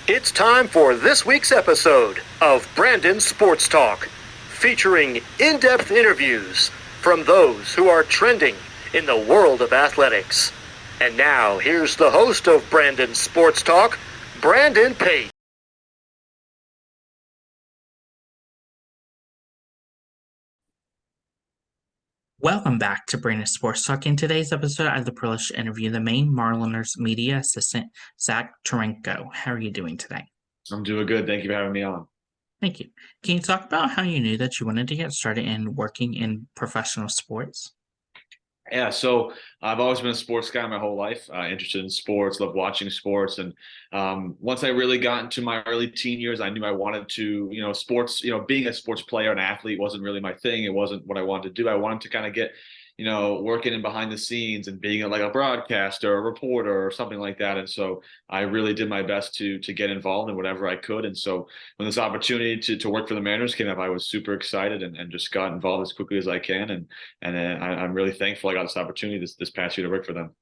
It's time for this week's episode of Brandon Sports Talk, featuring in-depth interviews from those who are trending in the world of athletics. And now, here's the host of Brandon Sports Talk, Brandon Pate. Welcome back to Brandon Sports Talk. In today's episode, I have the privilege to interview the Maine Mariners media assistant, Zach Taranko. How are you doing today? I'm doing good. Thank you for having me on. Thank you. Can you talk about how you knew that you wanted to get started in working in professional sports? Yeah, so I've always been a sports guy my whole life, interested in sports, love watching sports. And once I really got into my early teen years, I knew I wanted to, sports, being a sports player and athlete wasn't really my thing. It wasn't what I wanted to do. I wanted to kind of get working in behind the scenes and being like a broadcaster, a reporter, or something like that. And so I really did my best to get involved in whatever I could. And so when this opportunity to work for the Mariners came up, I was super excited and just got involved as quickly as I can. I'm really thankful I got this opportunity this past year to work for them.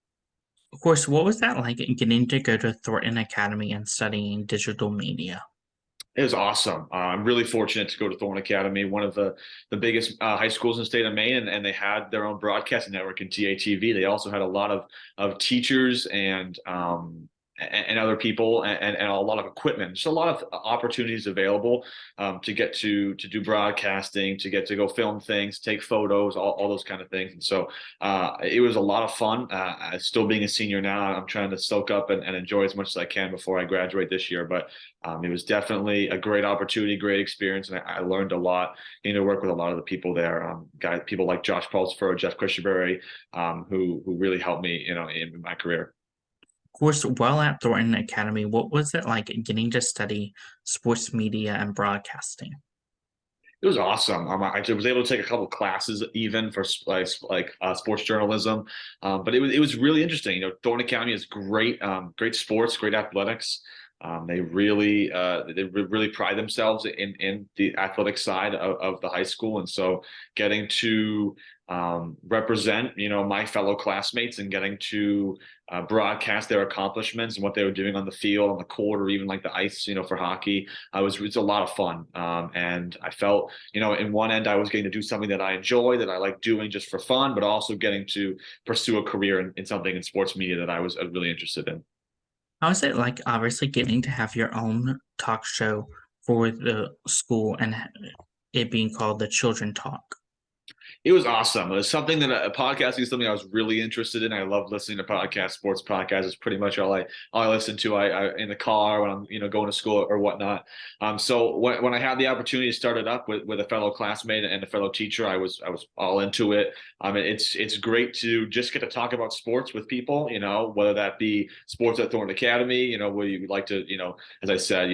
Of course, what was that like getting to go to Thornton Academy and studying digital media? It was awesome. I'm really fortunate to go to Thorne Academy, one of the biggest high schools in the state of Maine, and they had their own broadcasting network in TATV. They also had a lot of teachers and other people and a lot of equipment. Just a lot of opportunities available to get to do broadcasting, to get to go film things, take photos, all those kind of things. And so it was a lot of fun. Still being a senior now, I'm trying to soak up and enjoy as much as I can before I graduate this year. But it was definitely a great opportunity, great experience, and I learned a lot. To work with a lot of the people there, people like Josh Pulsford, Jeff Christenberry, who really helped me, in my career. Of course, while at Thornton Academy, what was it like getting to study sports media and broadcasting? It was awesome. I was able to take a couple classes even for sports journalism, but it was really interesting. Thorne Academy is great, great sports, great athletics. They really pride themselves in the athletic side of the high school, and so getting to represent my fellow classmates and getting to broadcast their accomplishments and what they were doing on the field, on the court, or even like the ice, for hockey. It's a lot of fun. And I felt, in one end, I was getting to do something that I enjoy, that I like doing just for fun, but also getting to pursue a career in something in sports media that I was really interested in. How is it like, obviously, getting to have your own talk show for the school and it being called the Children Talk? It was awesome. It was something that podcasting is something I was really interested in. I love listening to podcasts. Sports podcasts is pretty much all I listen to. I in the car when I'm going to school or whatnot. So when I had the opportunity to start it up with a fellow classmate and a fellow teacher, I was all into it. It's great to just get to talk about sports with people. Whether that be sports at Thornton Academy. Where you like to as I said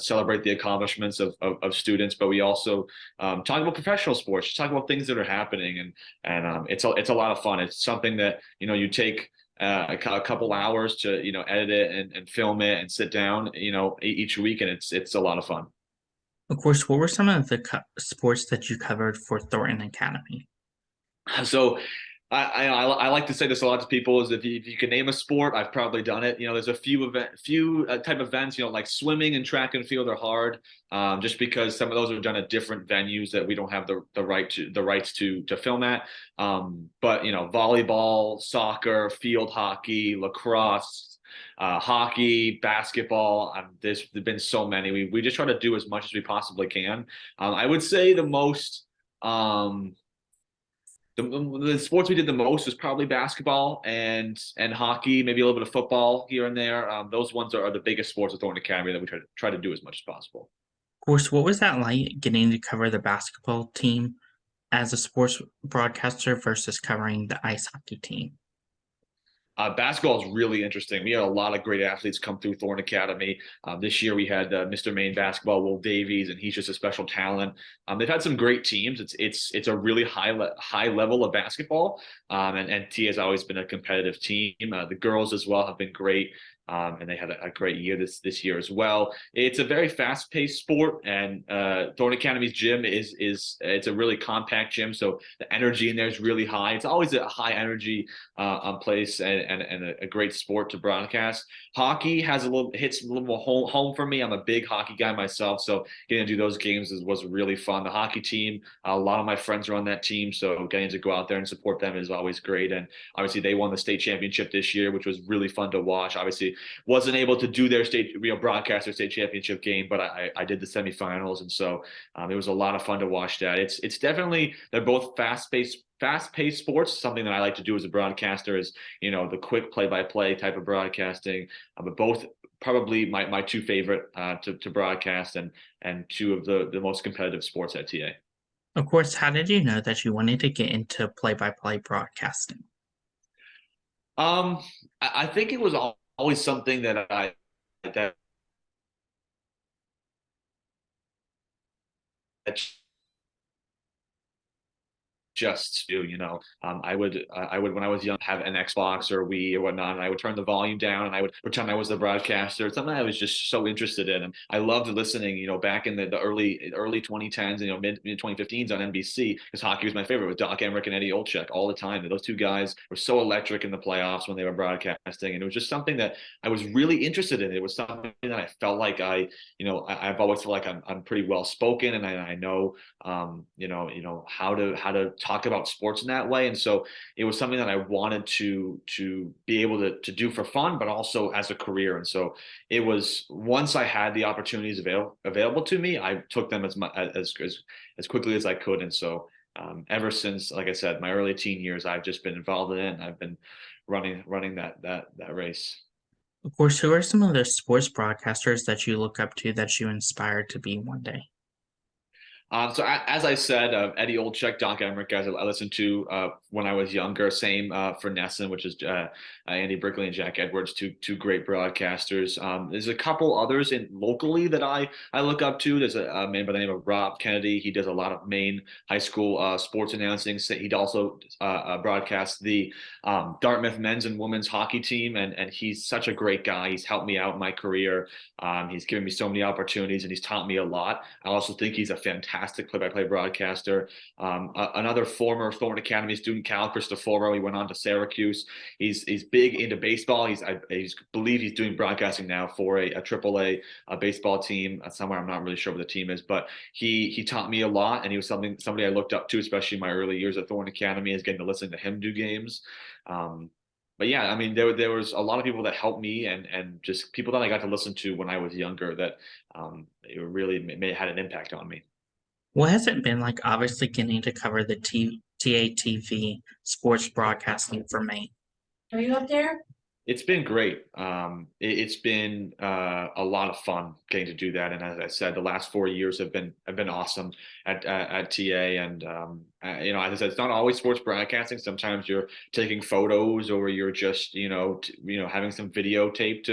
celebrate the accomplishments of students, but we also talk about professional sports. Talk about things that are happening, and it's a lot of fun. It's something that you take a couple hours to edit it and film it and sit down each week, and it's a lot of fun. Of course, what were some of the sports that you covered for Thornton Academy? So I like to say this a lot to people is if you can name a sport, I've probably done it. There's a few type of events, like swimming and track and field are hard, just because some of those are done at different venues that we don't have the rights to film at. But volleyball, soccer, field hockey, lacrosse, hockey, basketball. There's been so many. We just try to do as much as we possibly can. I would say the most. The sports we did the most was probably basketball and hockey, maybe a little bit of football here and there. Those ones are the biggest sports at Thornton Academy that we try to do as much as possible. Of course, what was that like getting to cover the basketball team as a sports broadcaster versus covering the ice hockey team? Basketball is really interesting. We had a lot of great athletes come through Thorne Academy. This year we had Mr. Maine basketball, Will Davies, and he's just a special talent. They've had some great teams. It's a really high level of basketball, and T has always been a competitive team. The girls as well have been great. And they had a great year this year as well. It's a very fast-paced sport, and Thorne Academy's gym is it's a really compact gym, so the energy in there is really high. It's always a high energy place, and a great sport to broadcast. Hockey hits a little more home for me. I'm a big hockey guy myself, so getting to do those games was really fun. The hockey team, a lot of my friends are on that team, so getting to go out there and support them is always great. And obviously, they won the state championship this year, which was really fun to watch. Obviously, wasn't able to do their broadcast their state championship game, but I did the semifinals, and so it was a lot of fun to watch that. It's definitely, they're both fast-paced sports. Something that I like to do as a broadcaster is, the quick play-by-play type of broadcasting. But both probably my two favorite to broadcast, and two of the most competitive sports at TA. Of course, how did you know that you wanted to get into play-by-play broadcasting? Um, I think it was always something that just do, I would when I was young have an Xbox or Wii or whatnot, and I would turn the volume down and I would pretend I was the broadcaster. It's something I was just so interested in, and I loved listening, back in the early 2010s, mid 2015s on NBC, because hockey was my favorite with Doc Emrick and Eddie Olczyk all the time. And those two guys were so electric in the playoffs when they were broadcasting, and it was just something that I was really interested in. It was something that I felt like I've always felt like I'm pretty well spoken, and I know how to talk about sports in that way. And so it was something that I wanted to be able to do for fun, but also as a career. And so it was, once I had the opportunities available to me, I took them as quickly as I could. And so ever since, like I said, my early teen years, I've just been involved in it, and I've been running that race. Of course, who are some of the sports broadcasters that you look up to that you inspired to be one day? As I said, Eddie Olczyk, Doc Emrick, guys I listened to when I was younger. Same for NESN, which is Andy Brickley and Jack Edwards, two great broadcasters. There's a couple others locally that I look up to. There's a man by the name of Rob Kennedy. He does a lot of Maine high school sports announcing. He'd also broadcast the Dartmouth men's and women's hockey team, and he's such a great guy. He's helped me out in my career. He's given me so many opportunities, and he's taught me a lot. I also think he's a fantastic play-by-play broadcaster. Another former Thornton Academy student, Cal Cristoforo, he went on to Syracuse. He's big into baseball. I believe he's doing broadcasting now for a AAA baseball team somewhere. I'm not really sure what the team is, but he taught me a lot, and he was somebody I looked up to, especially in my early years at Thornton Academy, is getting to listen to him do games. But yeah, I mean, there was a lot of people that helped me, and just people that I got to listen to when I was younger that it really had an impact on me. What has it been like, obviously, getting to cover the TATV sports broadcasting for Maine? Are you up there? It's been great. It's been a lot of fun getting to do that, and as I said, the last 4 years have been awesome at TA. And as I said, it's not always sports broadcasting. Sometimes you're taking photos, or you're just having some videotape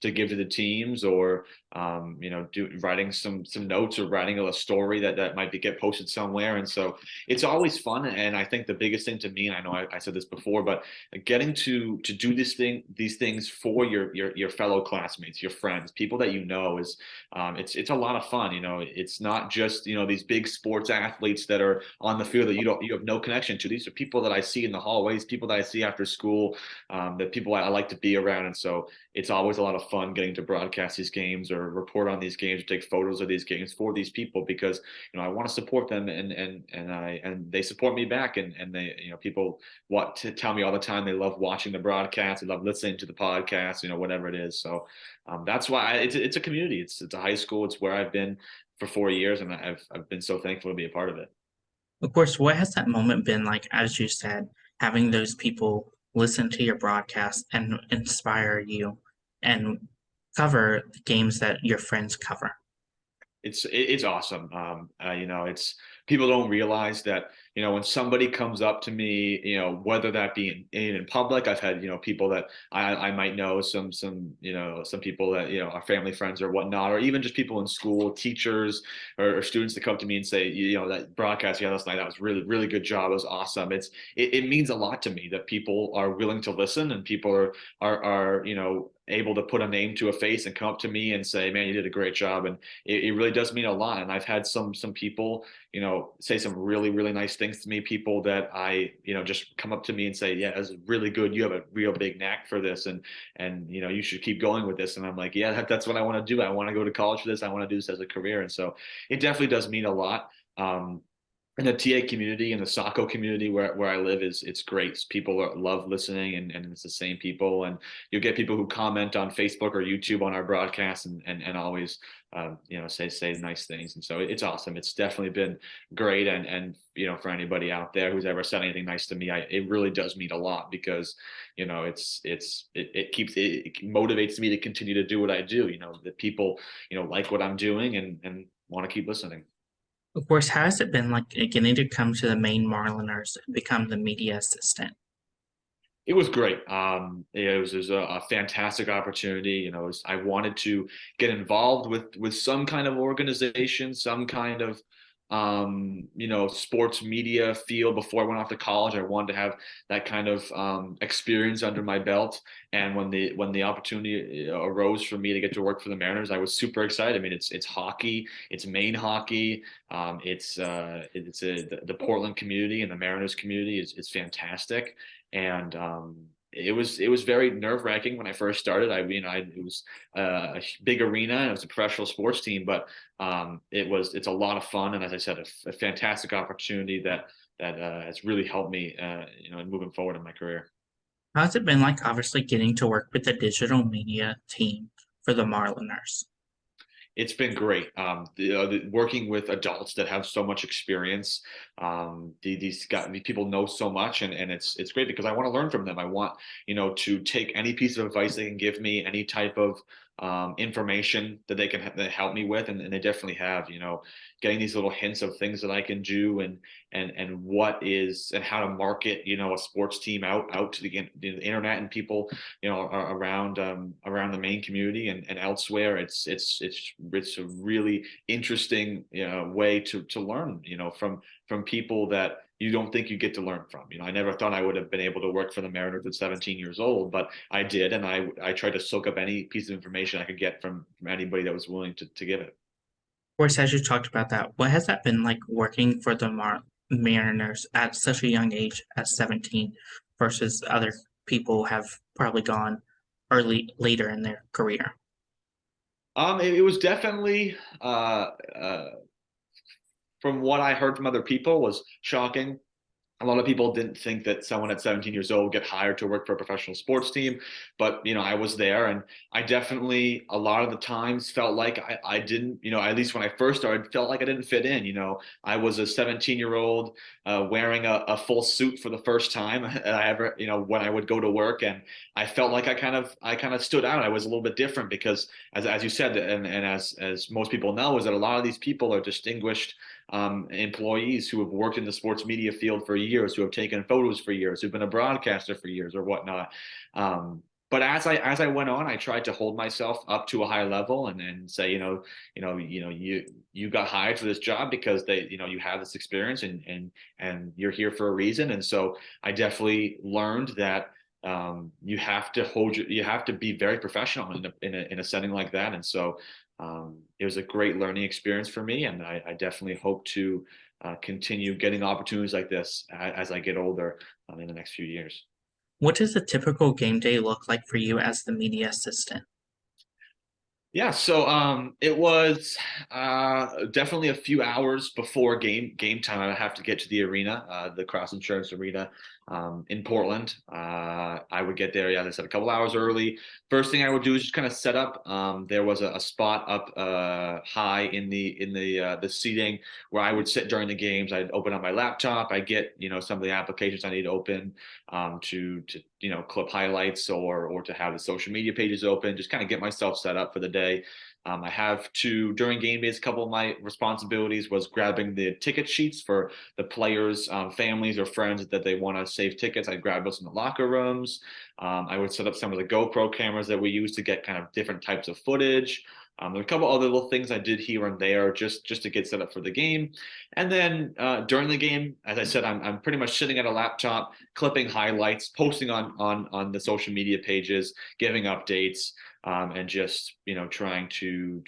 to give to the teams, or writing some notes, or writing a story that might get posted somewhere. And so it's always fun. And I think the biggest thing to me, and I know I said this before, but getting to do these things for your fellow classmates, your friends, people that is it's a lot of fun. It's not just these big sports athletes that are on the field that you have no connection to. These are people that I see in the hallways, people that I see after school, that people I like to be around. And so it's always a lot of fun getting to broadcast these games, or report on these games, or take photos of these games for these people, because I want to support them, and they support me back, and they people want to tell me all the time they love watching the broadcast, they love listening to the podcast, whatever it is. So that's why it's a community. It's a high school. It's where I've been for 4 years, and I've been so thankful to be a part of it. Of course, what has that moment been like, as you said, having those people listen to your broadcast and inspire you and cover the games that your friends cover? It's awesome. It's, people don't realize that, when somebody comes up to me, whether that be in public. I've had, people that I might know, some people that, are family friends or whatnot, or even just people in school, teachers or students that come to me and say, that broadcast you had last night, that was really, really good job. It was awesome. It means a lot to me that people are willing to listen, and people are able to put a name to a face and come up to me and say, man, you did a great job. And it really does mean a lot. And I've had some people, say some really, really nice things to me, people that I, just come up to me and say, yeah, that's really good. You have a real big knack for this. And you should keep going with this. And I'm like, yeah, that's what I want to do. I want to go to college for this. I want to do this as a career. And so it definitely does mean a lot. And the TA community and the Saco community where I live it's great. People love listening, and it's the same people. And you'll get people who comment on Facebook or YouTube on our broadcast and always say nice things. And so it's awesome. It's definitely been great. And for anybody out there who's ever said anything nice to me, it really does mean a lot, because it motivates me to continue to do what I do. That people like what I'm doing and want to keep listening. Of course, how has it been like getting to come to the Maine Mariners and become the media assistant? It was great. It was a fantastic opportunity. I wanted to get involved with some kind of organization, some kind of sports media field before I went off to college. I wanted to have that kind of experience under my belt. And when the opportunity arose for me to get to work for the Mariners, I was super excited. I mean, it's hockey, it's Maine hockey, the Portland community and the Mariners community is fantastic. And it was very nerve-wracking when I first started. It was a big arena and it was a professional sports team, but it's a lot of fun. And as I said, a fantastic opportunity that has really helped me, in moving forward in my career. How's it been like obviously getting to work with the digital media team for the Mariners? It's been great. Working with adults that have so much experience. These people know so much, and it's great because I want to learn from them. I want to take any piece of advice they can give me, any type of information that they can help me with, and they definitely have. Getting these little hints of things that I can do, and what is and how to market a sports team out to the internet and people around the Maine community and elsewhere. It's a really interesting way to learn from people that you don't think you get to learn from. I never thought I would have been able to work for the Mariners at 17 years old, but I did, and I tried to soak up any piece of information I could get from anybody that was willing to give it. Of course, as you talked about that, what has that been like working for the Mariners at such a young age, at 17, versus other people have probably gone later in their career? It was definitely from what I heard from other people was shocking. A lot of people didn't think that someone at 17 years old would get hired to work for a professional sports team, but I was there, and I definitely a lot of the times felt like I didn't, at least when I first started, felt like I didn't fit in. I was a 17-year-old wearing a full suit for the first time I ever, when I would go to work, and I felt like I kind of stood out. I was a little bit different because, as you said, and as most people know, is that a lot of these people are distinguished employees who have worked in the sports media field for years, who have taken photos for years, who've been a broadcaster for years or whatnot. But as I went on, I tried to hold myself up to a high level and say, you got hired for this job because you have this experience and you're here for a reason. And so I definitely learned that you have to be very professional in a setting like that. And so it was a great learning experience for me, and I definitely hope to continue getting opportunities like this as I get older in the next few years. What does a typical game day look like for you as the media assistant? Yeah, so it was definitely a few hours before game time. I have to get to the arena, the Cross Insurance Arena in Portland. I would get there, yeah, as I said, a couple hours early. First thing I would do is just kind of set up. There was a spot up high in the seating where I would sit during the games. I'd open up my laptop. I get some of the applications I need to open to clip highlights or to have the social media pages open. Just kind of get myself set up for the day. I have to, during game days, a couple of my responsibilities was grabbing the ticket sheets for the players' families or friends that they want to save tickets. I'd grab those in the locker rooms. I would set up some of the GoPro cameras that we use to get kind of different types of footage. There were a couple other little things I did here and there just to get set up for the game. And then during the game, as I said, I'm pretty much sitting at a laptop, clipping highlights, posting on the social media pages, giving updates, and just trying to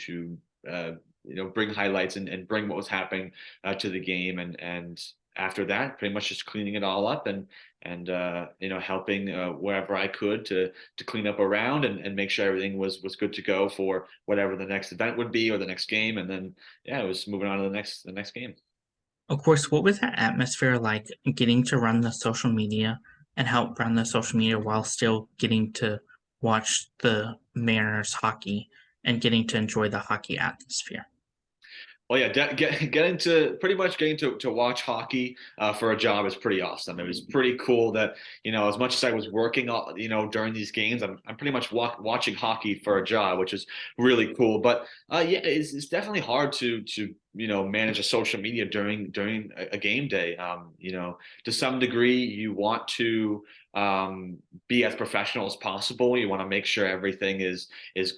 bring highlights and bring what was happening to the game. And after that, pretty much just cleaning it all up and helping wherever I could to clean up around and make sure everything was good to go for whatever the next event would be or the next game. And then it was moving on to the next game. Of course, what was that atmosphere like getting to run the social media and help run the social media while still getting to watch the Mariners hockey and getting to enjoy the hockey atmosphere? Well, yeah, getting to pretty much getting to watch hockey for a job is pretty awesome. It was pretty cool that as much as I was working during these games, I'm pretty much watching hockey for a job, which is really cool. But yeah, it's definitely hard to manage a social media during a game day. To some degree, you want to be as professional as possible. You want to make sure everything is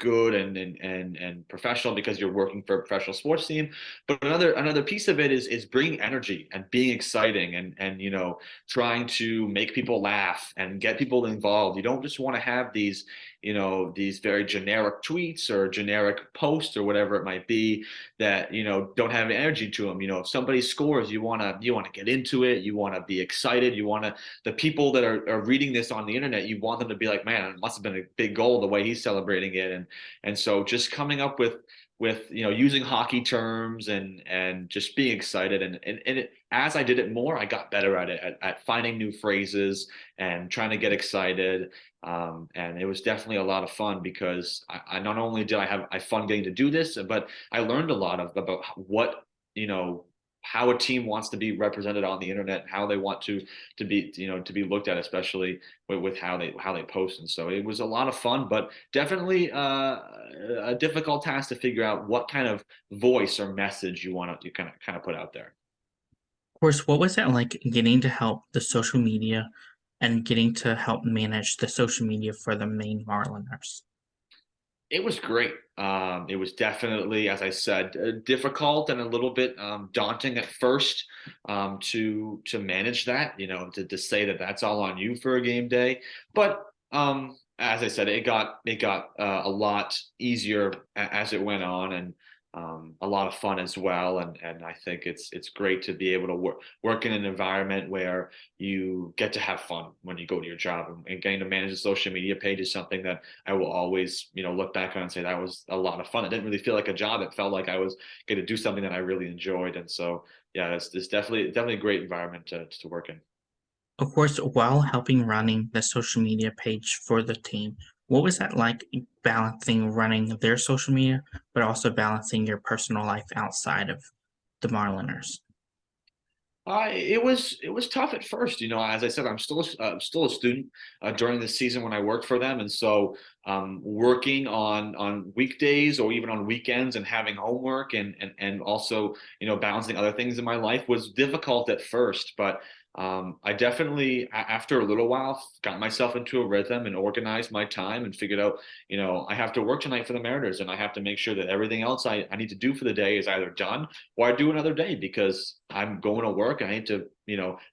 good and professional because you're working for a professional sports team. But another piece of it is bringing energy and being exciting and trying to make people laugh and get people involved. You don't just want to have these very generic tweets or generic posts or whatever it might be that don't have energy to them. If somebody scores, you want to get into it. You want to be excited. The people that are reading this on the internet, you want them to be like, man, it must have been a big goal the way he's celebrating it. And so just coming up with using hockey terms and just being excited as I did it more, I got better at it at finding new phrases and trying to get excited. And it was definitely a lot of fun because I not only did I have fun getting to do this, but I learned a lot about what how a team wants to be represented on the internet, how they want to be to be looked at, especially with how they post. And so it was a lot of fun, but definitely a difficult task to figure out what kind of voice or message you want to kind of put out there. Of course, what was it like getting to help the social media and getting to help manage the social media for the Maine Mariners? It was great. It was definitely, as I said, difficult and a little bit daunting at first to manage that. To say that that's all on you for a game day. But as I said, it got a lot easier as it went on, and a lot of fun as well. And I think it's great to be able to work in an environment where you get to have fun when you go to your job, and getting to manage the social media page is something that I will always look back on and say that was a lot of fun. It didn't really feel like a job. It felt like I was going to do something that I really enjoyed. And so yeah, it's definitely a great environment to work in. Of course, while helping running the social media page for the team, what was that like balancing running their social media, but also balancing your personal life outside of the Marliners? It was tough at first. As I said, I'm still a student during the season when I worked for them, and so working on weekdays or even on weekends and having homework and also balancing other things in my life was difficult at first. But I definitely after a little while got myself into a rhythm and organized my time and figured out I have to work tonight for the Mariners, and I have to make sure that everything else I need to do for the day is either done or I do another day because I'm going to work. I need to,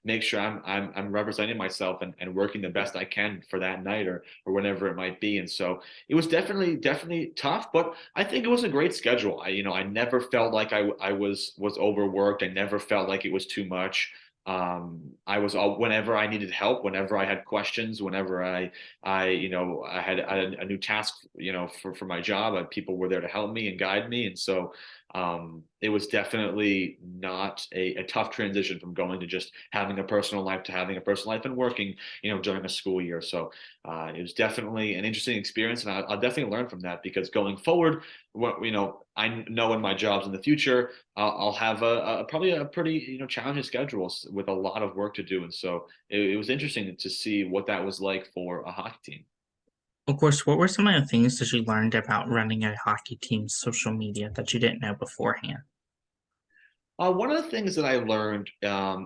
make sure I'm representing myself and working the best I can for that night or whenever it might be. And so it was definitely tough, but I think it was a great schedule. I never felt like I was overworked. I never felt like it was too much. I was all whenever I needed help, whenever I had questions, whenever I had a new task, for my job, people were there to help me and guide me. And so it was definitely not a tough transition from going to just having a personal life to having a personal life and working, during a school year. So it was definitely an interesting experience, and I'll definitely learn from that because going forward, I know in my jobs in the future, I'll have probably a pretty challenging schedule with a lot of work to do, and so it was interesting to see what that was like for a hockey team. Of course, what were some of the things that you learned about running a hockey team's social media that you didn't know beforehand? One of the things that I learned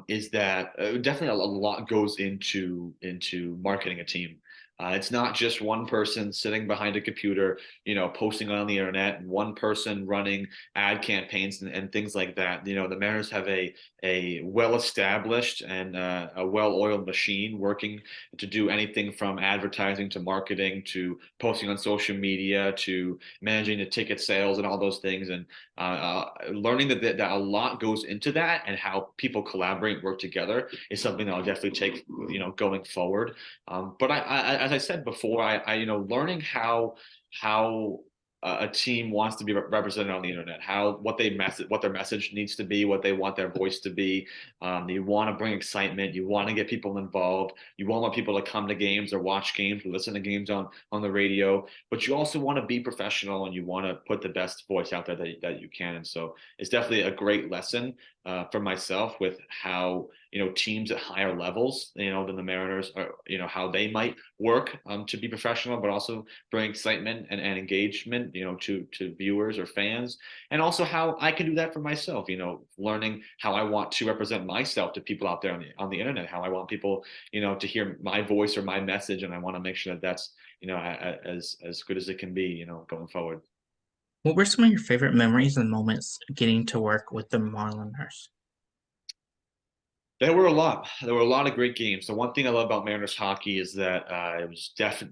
is that definitely a lot goes into marketing a team. It's not just one person sitting behind a computer, posting on the internet, and one person running ad campaigns and things like that. The Mariners have a well-established and a well-oiled machine working to do anything from advertising to marketing to posting on social media to managing the ticket sales and all those things. And learning that a lot goes into that and how people collaborate and work together is something that I'll definitely take, going forward. But as I said before, learning how a team wants to be represented on the internet, what their message needs to be, what they want their voice to be. You want to bring excitement, you want to get people involved, you want people to come to games or watch games or listen to games on the radio, but you also want to be professional and you want to put the best voice out there that you can. And so it's definitely a great lesson for myself with how teams at higher levels than the Mariners are, how they might work to be professional, but also bring excitement and engagement to viewers or fans, and also how I can do that for myself. Learning how I want to represent myself to people out there on the internet, how I want people to hear my voice or my message, and I want to make sure that that's as good as it can be going forward. What were some of your favorite memories and moments getting to work with the Marlins? There were a lot. There were a lot of great games. The one thing I love about Mariners hockey is that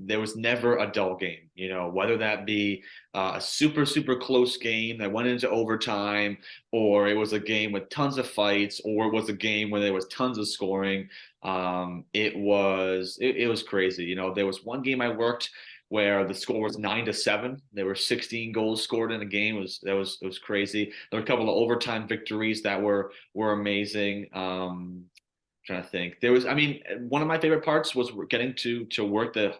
there was never a dull game. Whether that be a super super close game that went into overtime, or it was a game with tons of fights, or it was a game where there was tons of scoring. It was crazy. There was one game I worked where the score was 9-7. There were 16 goals scored in a game. It was crazy. There were a couple of overtime victories that were amazing. Trying to think. One of my favorite parts was getting to work the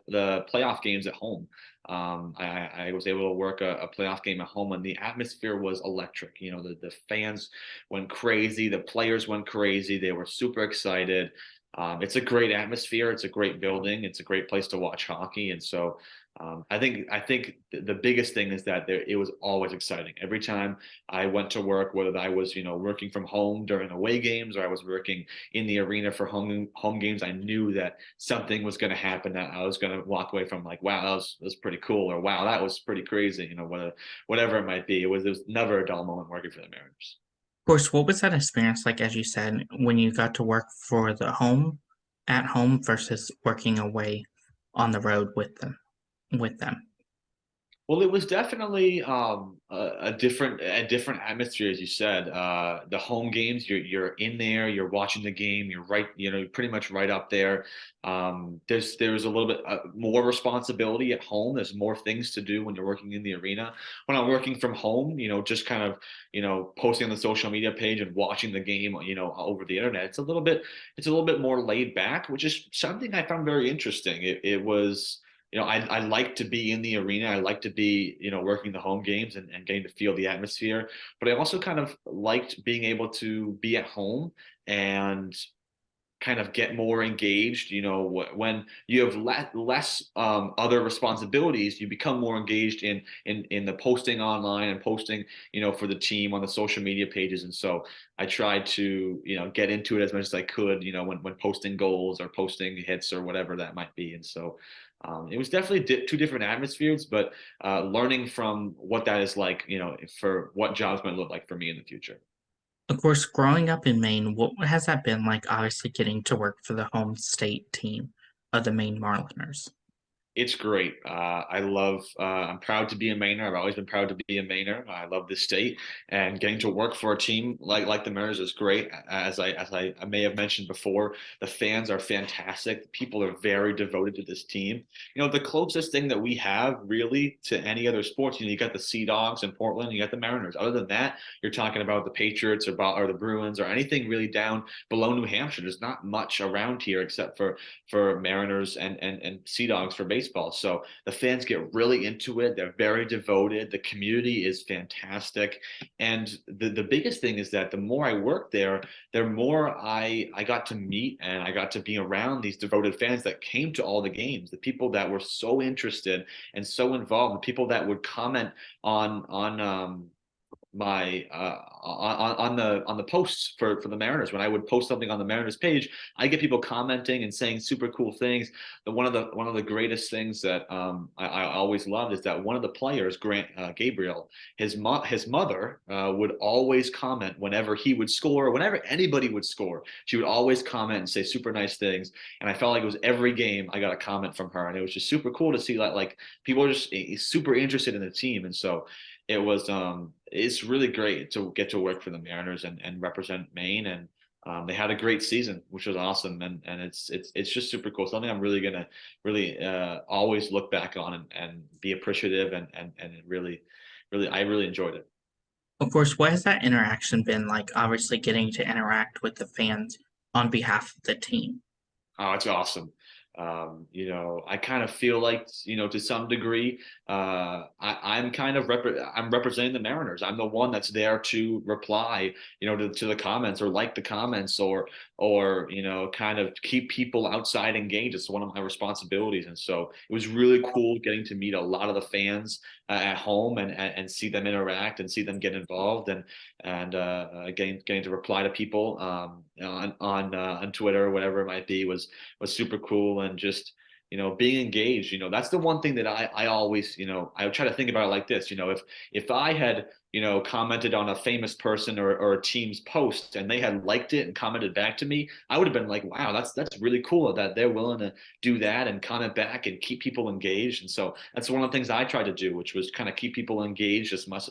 playoff games at home. I was able to work a playoff game at home, and the atmosphere was electric. The fans went crazy, the players went crazy. They were super excited. It's a great atmosphere. It's a great building. It's a great place to watch hockey, and so I think the biggest thing is that it was always exciting. Every time I went to work, whether I was working from home during away games or I was working in the arena for home games, I knew that something was going to happen, that I was going to walk away from like, wow, that was pretty cool, or wow, that was pretty crazy. Whatever it might be. It was never a dull moment working for the Mariners. Of course, what was that experience like, as you said, when you got to work for the home at home versus working away on the road with them? Well, it was definitely a different atmosphere, as you said. The home games, you're in there, you're watching the game, you're right, you're pretty much right up there. There's a little bit more responsibility at home. There's more things to do when you're working in the arena. When I'm working from home, just kind of posting on the social media page and watching the game, over the internet. It's a little bit more laid back, which is something I found very interesting. It was. I like to be in the arena. I like to be, working the home games and getting to feel the atmosphere. But I also kind of liked being able to be at home and kind of get more engaged. When you have less other responsibilities, you become more engaged in the posting online and posting, for the team on the social media pages. And so I tried to, get into it as much as I could, when posting goals or posting hits or whatever that might be. And so it was definitely two different atmospheres, but learning from what that is like, for what jobs might look like for me in the future. Of course, growing up in Maine, what has that been like, obviously getting to work for the home state team of the Maine Mariners? It's great. I'm proud to be a Mainer. I've always been proud to be a Mainer. I love this state, and getting to work for a team like the Mariners is great. As I may have mentioned before, the fans are fantastic. People are very devoted to this team. The closest thing that we have really to any other sports, you got the Sea Dogs in Portland, you got the Mariners. Other than that, you're talking about the Patriots or the Bruins or anything really down below New Hampshire. There's not much around here except for Mariners and Sea Dogs for baseball. So the fans get really into it. They're very devoted. The community is fantastic. And the biggest thing is that the more I worked there, the more I got to meet and I got to be around these devoted fans that came to all the games, the people that were so interested and so involved, the people that would comment on my on the posts for the Mariners. When I would post something on the Mariners page, I get people commenting and saying super cool things. One of the greatest things that I always loved is that one of the players, Grant Gabriel, his mother would always comment whenever he would score, whenever anybody would score. She would always comment and say super nice things. And I felt like it was every game I got a comment from her, and it was just super cool to see that like people are just super interested in the team. And so it's really great to get to work for the Mariners and represent Maine. And they had a great season, which was awesome. And it's just super cool. Something I'm really gonna really always look back on and be appreciative and really I really enjoyed it. Of course, what has that interaction been like? Obviously, getting to interact with the fans on behalf of the team. Oh, it's awesome. I kind of feel like, to some degree, I'm kind of I'm representing the Mariners. I'm the one that's there to reply, to the comments or like the comments or kind of keep people outside engaged. It's one of my responsibilities, and so it was really cool getting to meet a lot of the fans at home and see them interact and see them get involved and getting to reply to people on Twitter or whatever it might be was super cool. And just being engaged, that's the one thing that I always, I try to think about it like this. If I had commented on a famous person or a team's post and they had liked it and commented back to me, I would have been like, wow, that's really cool that they're willing to do that and comment back and keep people engaged. And so that's one of the things I tried to do, which was kind of keep people engaged as much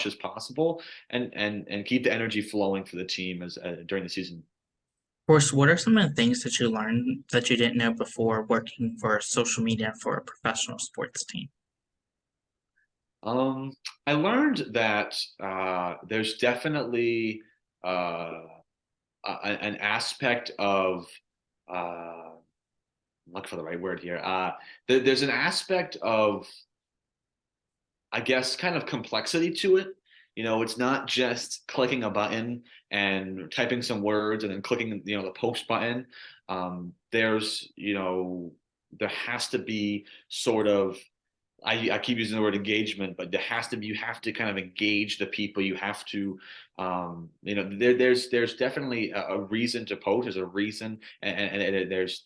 as possible and keep the energy flowing for the team as during the season. Of course, what are some of the things that you learned that you didn't know before working for social media for a professional sports team? Um, I learned that there's definitely uh, an aspect of look for the right word here. There's an aspect of, I guess, kind of complexity to it. It's not just clicking a button and typing some words and then clicking, the post button. There has to be sort of, I keep using the word engagement, but you have to kind of engage the people. You have to, there's definitely a reason to post. There's a reason, and there's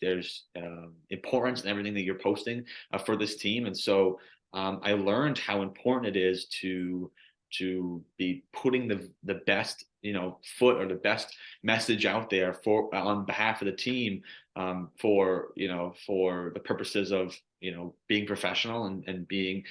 importance in everything that you're posting for this team. And so I learned how important it is to be putting the best foot or the best message out there for on behalf of the team, for the purposes of being professional and being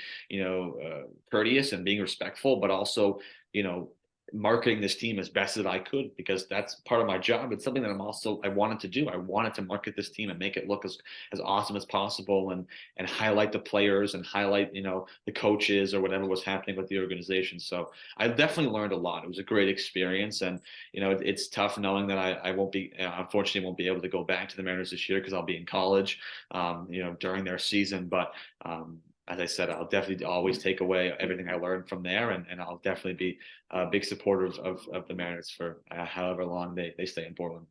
courteous and being respectful, but also you know marketing this team as best as I could, because that's part of my job. It's something that I wanted to do. I wanted to market this team and make it look as awesome as possible and highlight the players and highlight the coaches or whatever was happening with the organization. So I definitely learned a lot. It was a great experience. And it's tough knowing that I won't be, unfortunately won't be able to go back to the Mariners this year because I'll be in college during their season. But as I said, I'll definitely always take away everything I learned from there, and I'll definitely be big supporters of the Mariners for however long they stay in Portland.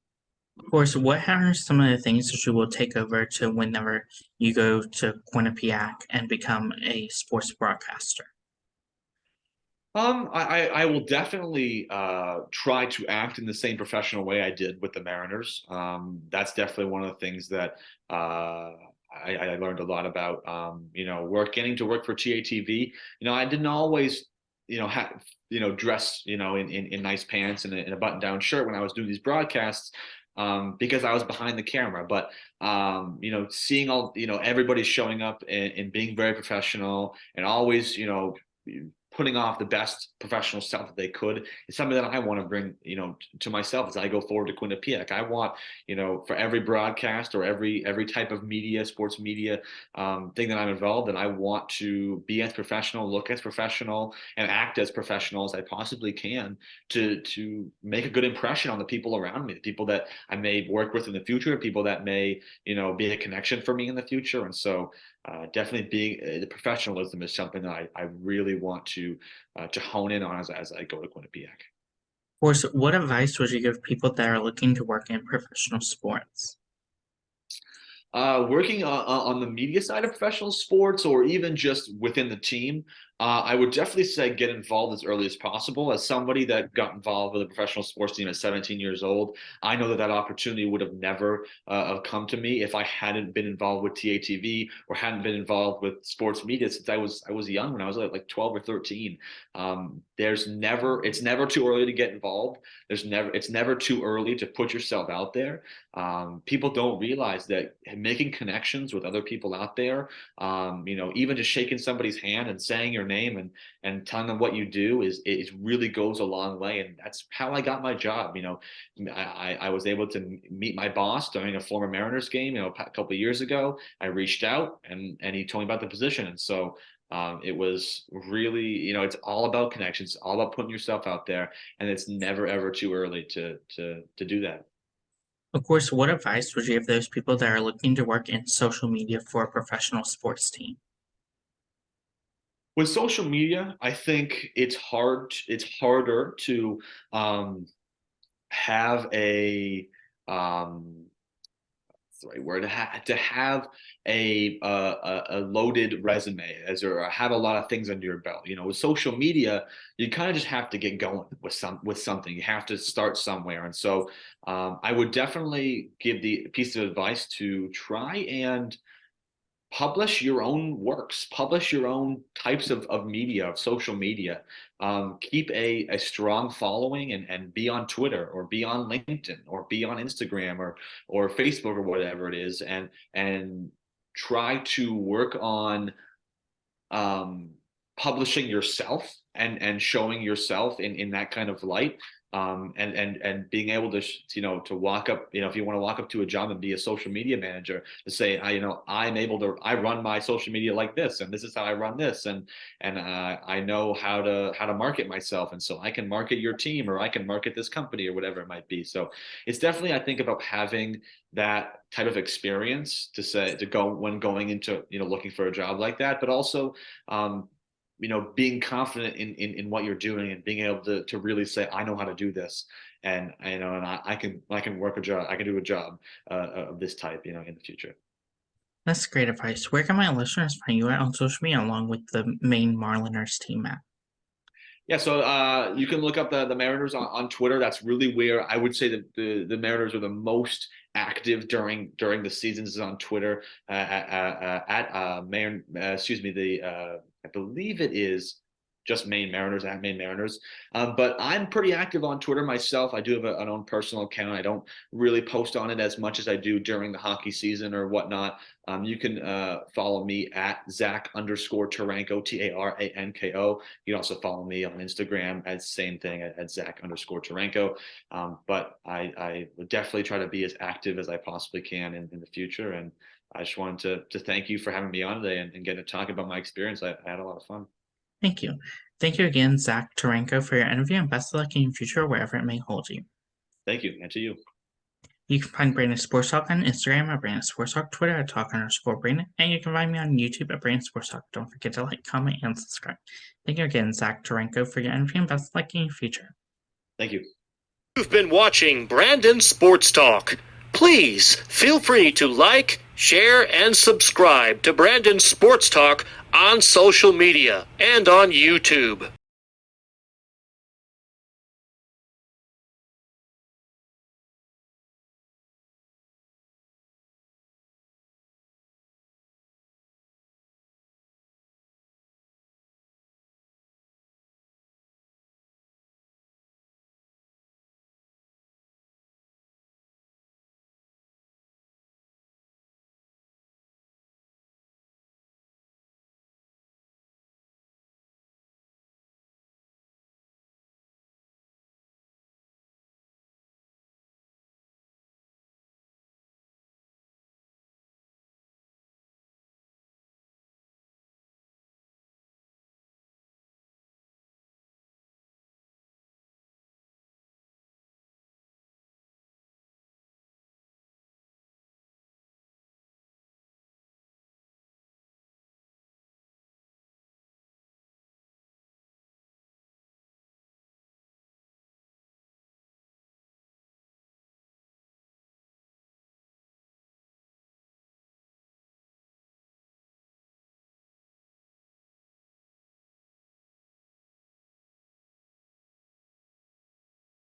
Of course, what are some of the things that you will take over to whenever you go to Quinnipiac and become a sports broadcaster? I will definitely try to act in the same professional way I did with the Mariners. That's definitely one of the things that I learned a lot about. Getting to work for TATV. I didn't always, have dress, in nice pants and in a button-down shirt when I was doing these broadcasts. Because I was behind the camera, but seeing all everybody showing up and being very professional and always putting off the best professional self that they could is something that I want to bring, to myself as I go forward to Quinnipiac. I want, for every broadcast or every type of media, sports media thing that I'm involved in, I want to be as professional, look as professional, and act as professional as I possibly can to make a good impression on the people around me, the people that I may work with in the future, people that may, be a connection for me in the future. And so definitely being the professionalism is something that I really want to hone in on as I go to Quinnipiac. Of course, what advice would you give people that are looking to work in professional sports? Working on the media side of professional sports, or even just within the team, I would definitely say get involved as early as possible. As somebody that got involved with a professional sports team at 17 years old, I know that opportunity would have never have come to me if I hadn't been involved with TATV or hadn't been involved with sports media since I was young, when I was like 12 or 13. It's never too early to get involved. It's never too early to put yourself out there. People don't realize that making connections with other people out there, even just shaking somebody's hand and saying your name and telling them what you do it really goes a long way. And that's how I got my job. I was able to meet my boss during a former Mariners game, a couple of years ago. I reached out and he told me about the position. And so it was really, it's all about connections, all about putting yourself out there, and it's never ever too early to do that. Of course, what advice would you give those people that are looking to work in social media for a professional sports team? With social media, I think it's harder to have what's the right word, to have a loaded resume, or have a lot of things under your belt. With social media, you kind of just have to get going with something. You have to start somewhere. And so I would definitely give the piece of advice to try and publish your own works, publish your own types of media, of social media. Keep a strong following, and be on Twitter, or be on LinkedIn, or be on Instagram, or Facebook, or whatever it is, and try to work on publishing yourself and showing yourself in that kind of light. And being able to to walk up, if you want to walk up to a job and be a social media manager, to say, I run my social media like this, and this is how I run this, and I know how to market myself, and so I can market your team, or I can market this company, or whatever it might be. So it's definitely, I think, about having that type of experience to go when going into looking for a job like that, but also being confident in what you're doing, and being able to really say, I know how to do this, and I can work a job, I can do a job of this type, in the future. That's great advice. Where can my listeners find you at on social media along with the Maine Mariners team at? Yeah, so you can look up the Mariners on Twitter. That's really where I would say that the Mariners are the most active during the seasons, is on Twitter at Marin. Excuse me, I believe it is just Maine Mariners, at Maine Mariners. But I'm pretty active on Twitter myself. I do have an own personal account. I don't really post on it as much as I do during the hockey season or whatnot. You can follow me at Zach_Taranko, Taranko. You can also follow me on Instagram at same thing, at Zach_Taranko. But I would definitely try to be as active as I possibly can in the future. And I just wanted to thank you for having me on today, and getting to talk about my experience. I had a lot of fun. Thank you. Thank you again, Zach Taranko, for your interview, and best of luck in your future wherever it may hold you. Thank you, and to you. You can find Brandon Sports Talk on Instagram at Brandon Sports Talk, Twitter at Talk_Brandon, and you can find me on YouTube at Brandon Sports Talk. Don't forget to like, comment, and subscribe. Thank you again, Zach Taranko, for your interview, and best of luck in your future. Thank you. You've been watching Brandon Sports Talk. Please feel free to like, share, and subscribe to Brandon Sports Talk on social media and on YouTube.